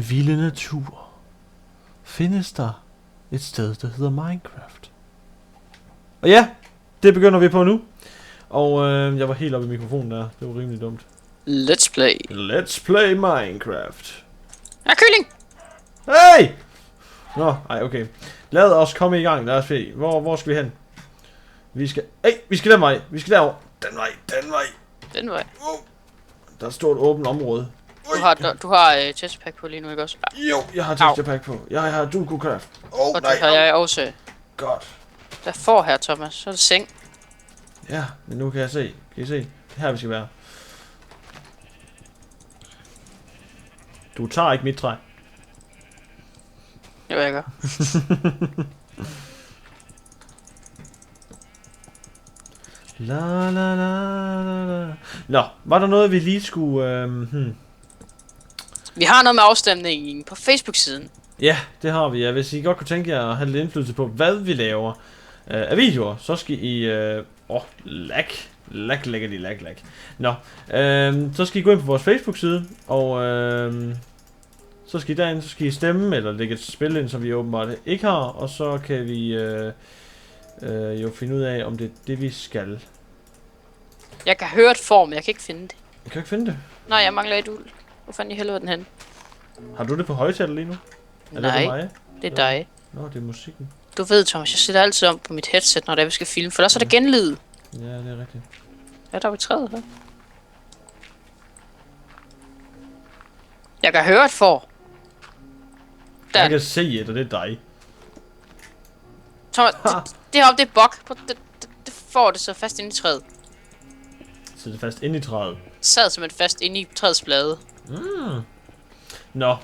den vilde natur findes der et sted, der hedder Minecraft. Og ja, det begynder vi på nu. Og jeg var helt oppe i mikrofonen der. Det var rimelig dumt. Let's play. Let's play Minecraft. Ja, kylling! Hey! Nå, ej, okay. Lad os komme i gang. Lad os se. Hvor skal vi hen? Vi skal... Hey, vi skal den vej. Vi skal derover. Den vej. Den vej. Der er et stort åbent område. Du har jetpack på lige nu, ikke også? Jo, jeg har jetpack på. Jeg har Duku-kraft. Og det har jeg også. Godt. Hvad får her, Thomas? Så er det seng. Ja, men nu kan jeg se. Kan I se? Det her vi skal være. Du tager ikke mit træ. Det vil jeg gøre. La la la la. Nå, var der noget vi lige skulle Vi har noget med afstemningen på Facebook-siden. Ja, det har vi. Hvis I godt kunne tænke jer at have lidt indflydelse på, hvad vi laver af videoer, så skal I... lag. Nå, så skal I gå ind på vores Facebook-side, og så skal I derind, så skal I stemme, eller lægge et spil ind, som vi åbenbart ikke har, og så kan vi jo finde ud af, om det er det, vi skal. Jeg kan høre et form, men jeg kan ikke finde det. Jeg kan ikke finde det. Nej, jeg mangler et uld. Hvor fanden i helvede er den hen? Har du det på højtaler lige nu? Nej, det mig? det er dig. Nå, det er musikken. Du ved, Thomas, jeg sætter altid om på mit headset, når det er, vi skal filme, for ellers er der genlyd. Ja, det er rigtigt. Ja, der er vi træet her. Jeg kan høre et får. Der. Jeg kan se et, og det er dig. Thomas, det heroppe, det er bok. Det får det så fast inde i træet. Så det er fast inde i træet. Sad simpelthen fast inde i træets blade. Nå.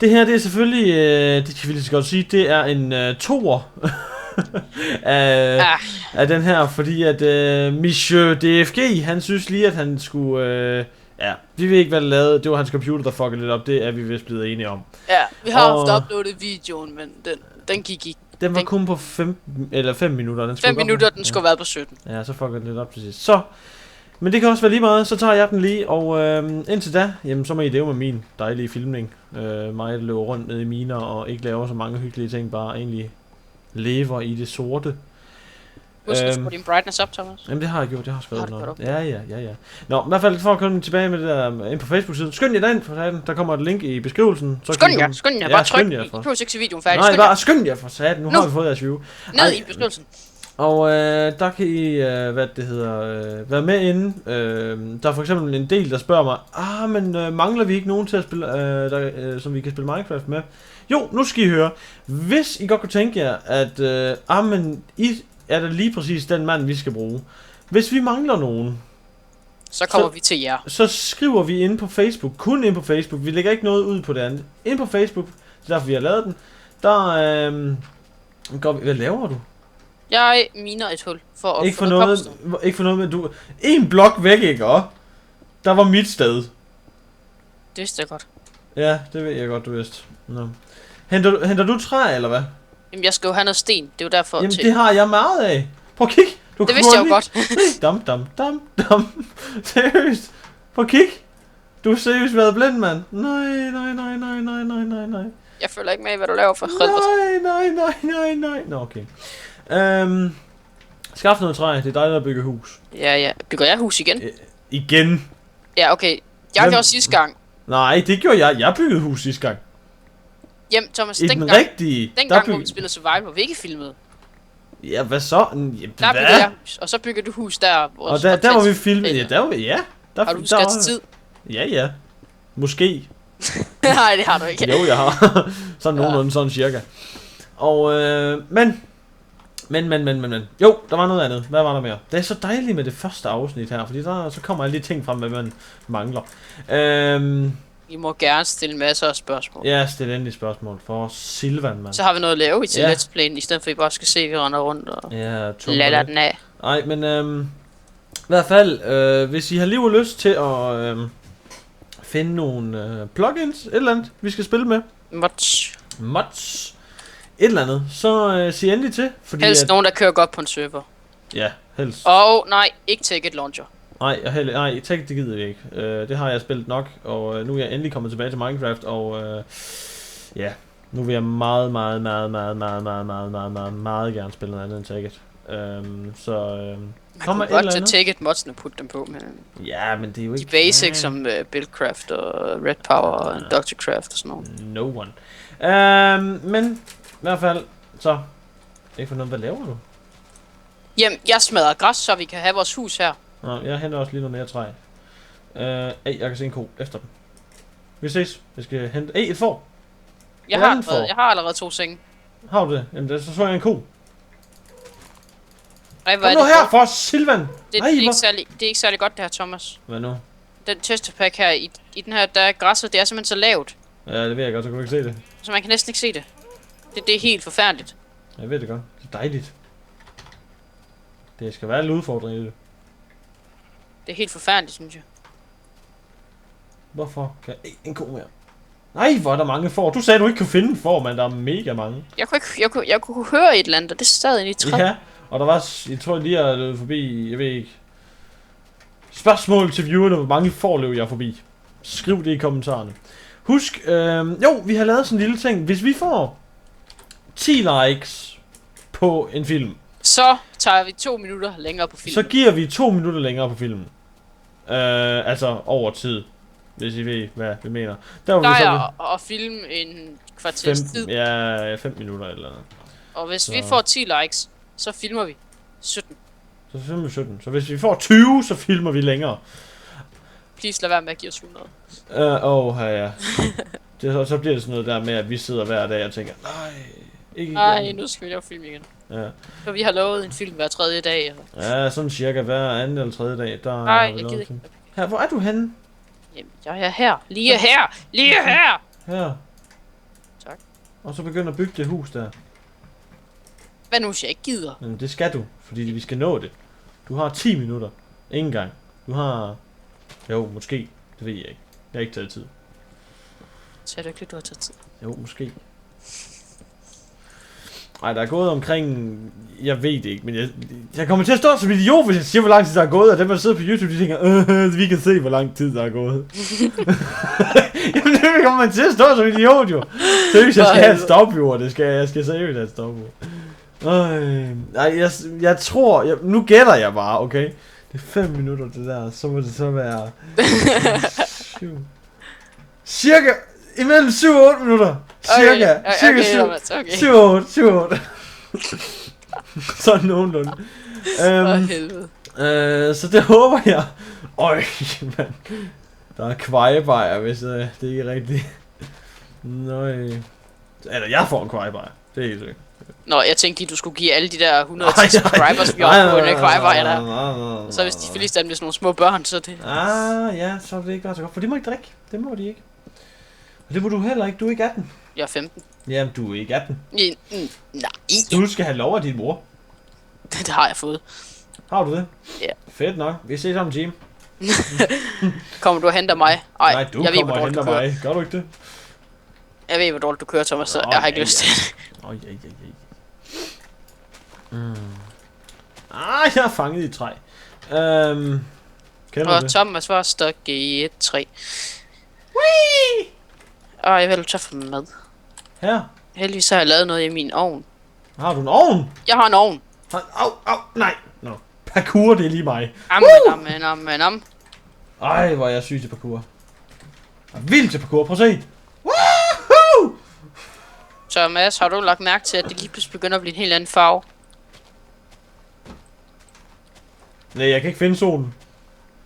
Det her, det er selvfølgelig, det kan vi lige så godt sige, det er en toer af den her, fordi at Monsieur DFG, han synes lige, at han skulle, vi ved ikke, hvad det lavede, det var hans computer, der fuckede lidt op, det er vi vist blevet enige om. Ja, vi har haft uploadet videoen, men den gik ikke. Den var kun på 5 minutter. Den 5 minutter, den skulle være på 17. Ja, så fucker den lidt op til sidst. Så, men det kan også være lige meget, så tager jeg den lige, og indtil da, jamen så må I leve med min dejlige filmning. Mig, der løber rundt ned i miner og ikke laver så mange hyggelige ting, bare egentlig lever i det sorte. Husk at skrue din brightness op, Thomas. Jamen det har jeg gjort, det har skrevet noget. Ja. Nå, i hvert fald for at komme tilbage med det der ind på Facebook-siden. Skynd jer derind for satan, der kommer et link i beskrivelsen. Skynd jer, bare tryk. I behøver ikke se videoen færdig. Nej, bare skynd jer for satan, nu har vi fået jeres view. Ned i beskrivelsen. Og der kan I, være med inde. Der er for eksempel en del, der spørger mig, men mangler vi ikke nogen til at spille, som vi kan spille Minecraft med? Jo, nu skal I høre. Hvis I godt kunne tænke jer, at, I er det lige præcis den mand, vi skal bruge. Hvis vi mangler nogen, så kommer vi til jer. Så skriver vi ind på Facebook, kun ind på Facebook. Vi lægger ikke noget ud på det andet. Ind på Facebook, det er derfor vi har lavet den. Der går vi, hvad laver du? Jeg miner et hul for at ikke for noget med du. En blok væk, ikke også? Der var mit sted. Det vidste jeg godt. Ja, det ved jeg godt, du vidste. Nå. Henter du træ, eller hvad? Jamen, jeg skal jo have noget sten. Det er jo derfor. Jamen, det har jeg meget af. Prøv at kig. Det vidste jeg jo godt. Dam. Seriøst. Prøv at kig. Du har seriøst været blind, mand. Nej. Jeg følger ikke med, hvad du laver for helvede. Nej. Nå, okay. Skaff noget træ. Det er dig, der bygger hus. Ja. Bygger jeg hus igen? Igen? Ja, okay. Jeg gjorde sidste gang. Nej, det gjorde jeg. Jeg byggede hus sidste gang. Jamen, Thomas, dengang hvor vi spillede Survival, vi ikke filmede. Ja, hvad så? Der bygger jeg hus, og så bygger du hus der. Og der var vi filmet. Ja, der var vi, ja. Har du skat tid? Ja. Måske. Nej, det har du ikke. Jo, jeg har. Sådan nogenlunde, sådan cirka. Og, men. Jo, der var noget andet. Hvad var der mere? Det er så dejligt med det første afsnit her, fordi så kommer alle de ting frem, hvad man mangler. I må gerne stille masser af spørgsmål. Ja, stille endelig spørgsmål for Silvan, mand. Så har vi noget at lave til Let's Play, i stedet for at I bare skal se, at vi render rundt og lader den af. Nej, men i hvert fald, hvis I har lige lyst til at finde nogle plugins, et eller andet, vi skal spille med. Mods. Et eller andet, så sig endelig til. Fordi helst nogen, der kører godt på en server. Ja, helst. Og nej, ikke Take It Launcher. Nej, tech det gider jeg ikke. Det har jeg spillet nok, og nu er jeg endelig kommet tilbage til Minecraft, og ja, nu vil jeg meget gerne spille noget andet end Tekkit. Man kunne godt tage Tekkit modsene og putte dem på, men... Ja, men det er jo ikke... De basics som Buildcraft og Red Power og Inductorcraft og sådan noget. No one. Men i hvert fald, så... Ikke for noget, hvad laver du? Jamen, jeg smadrer græs, så vi kan have vores hus her. Nå, jeg henter også lige noget mere træ. Jeg kan se en ko efter dem. Vi ses. Jeg skal hente... et får! Jeg har allerede 2 senge. Har du det? Jamen, så jeg en ko. Ej, kom nu her for Silvan! Det er ikke særlig godt det her, Thomas. Hvad nu? Den testapack her, i den her, der er græsset, det er simpelthen så lavt. Ja, det ved jeg godt, så kan du ikke se det. Så man kan næsten ikke se det. Det er helt forfærdeligt. Jeg ved det godt. Det er dejligt. Det skal være en udfordring i det. Det er helt forfærdeligt, synes jeg. Hvorfor kan jeg en ko mere? Nej, hvor er der mange får. Du sagde, du ikke kunne finde får, men der er mega mange. Jeg kunne høre et eller andet, og det sad inde i træet. Ja, og der var, jeg tror lige, jeg løb forbi, jeg ved ikke. Spørgsmål til viewerne, hvor mange får løb jeg forbi. Skriv det i kommentarerne. Husk, jo, vi har lavet sådan en lille ting. Hvis vi får 10 likes på en film, så tager vi 2 minutter længere på filmen. Så giver vi 2 minutter længere på filmen. Altså over tid. Hvis I ved, hvad vi mener. Der plejer at filme en kvarters tid. Ja, 5 minutter eller noget. Og hvis vi får 10 likes, så filmer vi 17. Så filmer vi 17. Så hvis vi får 20, så filmer vi længere. Please lad være med at give os 100. Ja. Så bliver det sådan noget der med, at vi sidder hver dag og tænker, nej, nu skal vi lave film igen. Ja. For vi har lovet en film hver 3. dag. Eller? Ja, sådan cirka hver 2. eller 3. dag. Nej, jeg gider ikke. Her, hvor er du henne? Jamen, jeg er her. Lige her. Her. Tak. Og så begynder at bygge det hus der. Hvad nu, hvis jeg ikke gider? Men det skal du, fordi vi skal nå det. Du har 10 minutter. Ingen gang. Du har... Jo, måske. Det ved jeg ikke. Jeg har ikke taget tid. Sagde du ikke lidt, du har taget tid? Jo, måske. Ej, der er gået omkring... Jeg ved det ikke, men jeg kommer til at stå som idiot, hvis jeg siger, hvor lang tid der er gået, og dem, der sidder på YouTube, de tænker, vi kan se, hvor lang tid der er gået. Jamen, det kommer man til at stå som idiot, jo. Seriøst, jeg skal have et stopjord, jeg skal seriøst have et stopjord. Nej, jeg tror... nu gætter jeg bare, okay? Det er 5 minutter, det der, så må det så være... Cirka... Imellem 7 og 8 minutter. Cirka. Okay. 7 og 8. 7 og 8. Sådan nogenlunde. Så det håber jeg. Øj, mand. Der er kvejebajer, hvis det ikke er rigtigt. Nøj. Eller jeg får en kvejebajer. Det er helt sikkert. Nå, jeg tænkte lige, du skulle give alle de der 110 subscribers, vi har på en kvejebajer der. Så hvis de fleste af dem er sådan nogle små børn, så det... Ja, så er det ikke bare så godt. For de må ikke drikke. Det må de ikke. Og det må du heller ikke. Du er ikke 18. Jeg er 15. Jamen, du er ikke 18. Nej. Du skal have lov af din mor. Det har jeg fået. Har du det? Ja. Fedt nok. Vi ses om en time. Kommer du og henter mig? Ej, nej, du kommer og henter mig. Gør du ikke det? Jeg ved, hvor dårligt du kører, Thomas, så jeg har ikke lyst til det. Jeg er fanget i et træ. Kender du det? Thomas var stuk i et træ. Whee! Jeg vil tage for mad. Her? Heldigvis har jeg lavet noget i min ovn. Har du en ovn? Jeg har en ovn. Nej. Nå. Parkour, det er lige mig. Amen. Ej, hvor er jeg syg til parkour. Jeg er vild til parkour, prøv at se. Woohoo! Thomas, har du lagt mærke til, at det lige pludselig begynder at blive en helt anden farve? Nej, jeg kan ikke finde solen.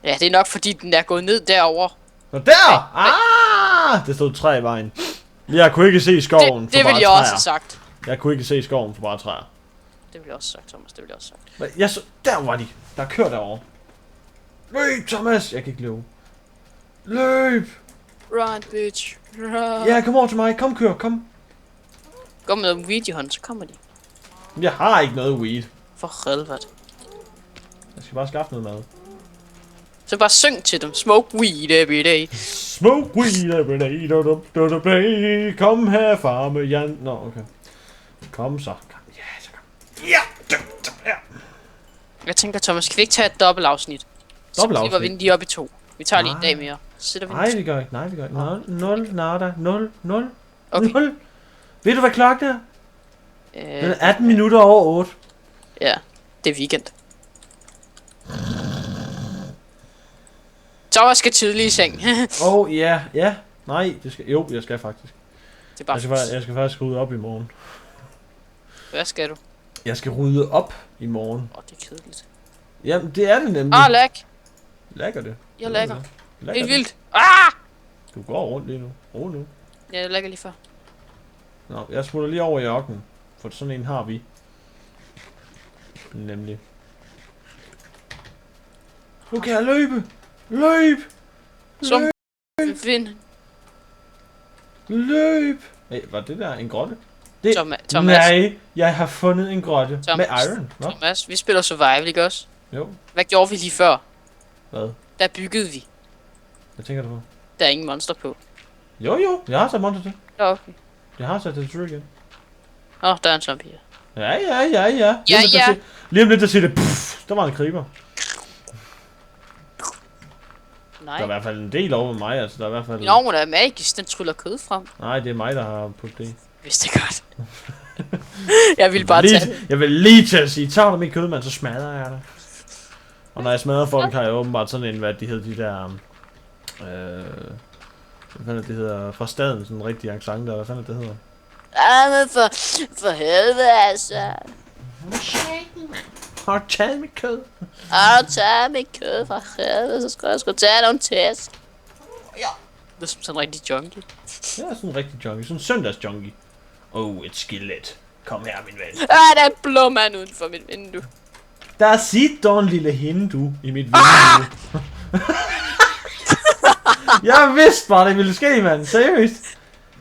Ja, det er nok fordi, den er gået ned derover. Nå, der! Det stod træ i vejen. Jeg kunne ikke se skoven for bare træer. Det ville jeg også have sagt. Jeg kunne ikke se skoven for bare træer. Det ville jeg også sagt, Thomas. Det ville jeg også sagt. Der var de. Der kører derovre. Løb, Thomas! Jeg kan ikke løbe. Løb! Run, bitch. Run. Ja, kom over til mig. Kom, kør. Kom. Gå med dem weed i hånden, så kommer de. Jeg har ikke noget weed. For helvede. Jeg skal bare skaffe noget mad. Så bare syng til dem. Smoke weed every day. Smoke weed every day. Kom her, far med Jan. Nå, okay. Kom så. Ja, så kom. Ja. Jeg tænker, Thomas, kan vi ikke tage et dobbelt afsnit? Dobbelt Så afsnit. vi lige op i 2. Vi tager lige en dag mere. Så sætter vi Nej, vi gør ikke. Nej, vi gør ikke. 0, nada, 0, 0, Okay. 0. Ved du, hvad klokken er? Den er 18 Øh, minutter over 8. Ja, det er weekend. Thomas skal tidlig i seng. Ja. Nej, det skal... Jo, jeg skal faktisk. Det er bare... Jeg skal faktisk rydde op i morgen. Hvad skal du? Jeg skal rydde op i morgen. Det er kedeligt. Jamen, det er det nemlig. Lag. Lækker det. Jeg lægger. Lækker Helt det. vildt. Du går rundt lige nu. Ro nu. Ja, jeg lægger lige før. Nå, jeg smutter lige over i ørkenen. For sådan en har vi. Nemlig. Nu kan jeg løbe. Løb. Som vind. Løb. Hey, var det der en grotte? Det... Thomas. Nej, jeg har fundet en grotte. Thomas. Med iron. Hva? Thomas, vi spiller survival, ikke også? Jo. Hvad gjorde vi lige før? Hvad? Der byggede vi. Hvad tænker du på? Der er ingen monster på. Jo. Jeg har sat monster til. Ja, okay. Jeg har sat det til igen. Der er en zombie her. Ja. Ja. Lige om lidt, der siger det. Puff, der var en creeper. Nej. Der er i hvert fald en del over mig, altså der er i hvert fald... Min ovn er magisk, den tryller kød frem. Nej, det er mig, der har puttet det i. Vidste det godt. Jeg ville bare tage det. Jeg vil lige til at sige, tager du mit kød, mand, så smadrer jeg det. Og når jeg smadrer folk, har jeg åbenbart sådan en, hvad de hedder, de der... hvad fanden det hedder? Fra staden, sådan en rigtig accent der, hvad fanden det hedder? Men for helvede, altså. Har du taget mit kød? Har du taget mit kød fra helvede, så skal jeg sgu tage nogle test. Ja. Det er som sådan en rigtig junkie. Jeg er sådan en rigtig junkie, sådan en søndagsjunkie. Et skelet. Kom her, min ven. Der er en blå mand uden for mit vindue. Der sidder en lille hindue i mit vindue. Jeg vidste bare, det ville ske, mand. Seriøst.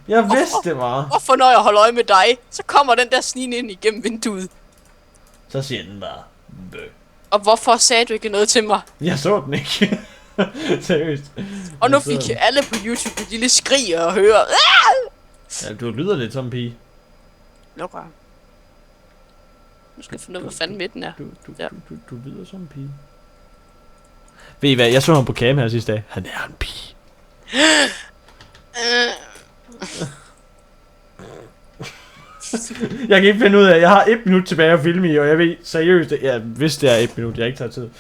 Jeg vidste det bare. Hvorfor når jeg holder øje med dig, så kommer den der snigende ind igennem vinduet? Så siger den bare, bø. Og hvorfor sagde du ikke noget til mig? Jeg så den ikke. Seriøst. Og nu fik alle på YouTube et lille skrig og høre. Ja, du lyder lidt som en pige. Luk røven. Nu skal jeg finde ud af, hvad fanden midten er. Du lyder som en pige. Ved I hvad, jeg så ham på cam her sidste dag. Han er en pige. Jeg kan ikke finde ud af, jeg har 1 minut tilbage at filme i, og jeg ved seriøst, hvis det er 1 minut, jeg ikke tager tid.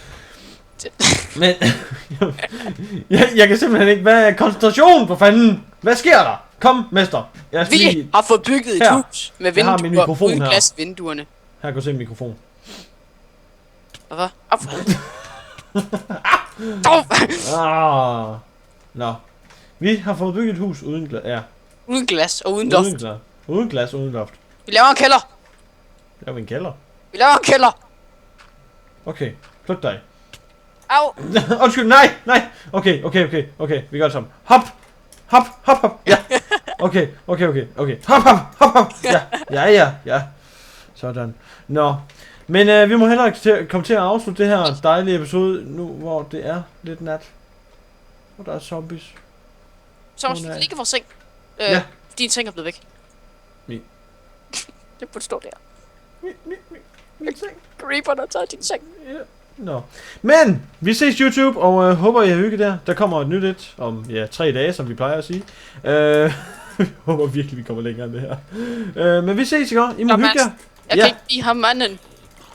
Men, jeg kan simpelthen ikke, hvad er koncentration for fanden? Hvad sker der? Kom, mester. Vi har fået bygget et hus med vinduer uden glasvinduerne. Her kan du se mikrofonen. Hvad? Nå. Vi har fået bygget et hus uden glas. Ja. Uden glas og uden loft. Uden glas, uden loft. Vi laver en kælder. Laver vi en kælder? Vi laver en kælder. Okay, flyt dig. Au. Undskyld, nej. Okay. Vi gør det sammen. Hop. Ja. Okay. Hop. Ja. Sådan. Nå. Men vi må heller komme til at afslutte det her dejlige episode nu, hvor det er lidt nat. Og der er zombies. Så vi ligger vores seng. Ja. Din seng er blevet væk. Det burde stå der. Min seng. Creeperen har taget din seng. Ja. Nå. Men vi ses YouTube, og håber I har hygget der. Der kommer et nyt et om 3 dage, som vi plejer at sige. Jeg håber virkelig, vi kommer længere end det her. Men vi ses, ikke? I må hygge jer. Jeg kan ikke lide ham manden.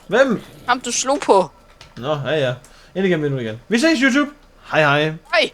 Hvem? Ham du slog på. Nå, ja. Ind igennem vinduet igen. Vi ses YouTube. Hej. Hej.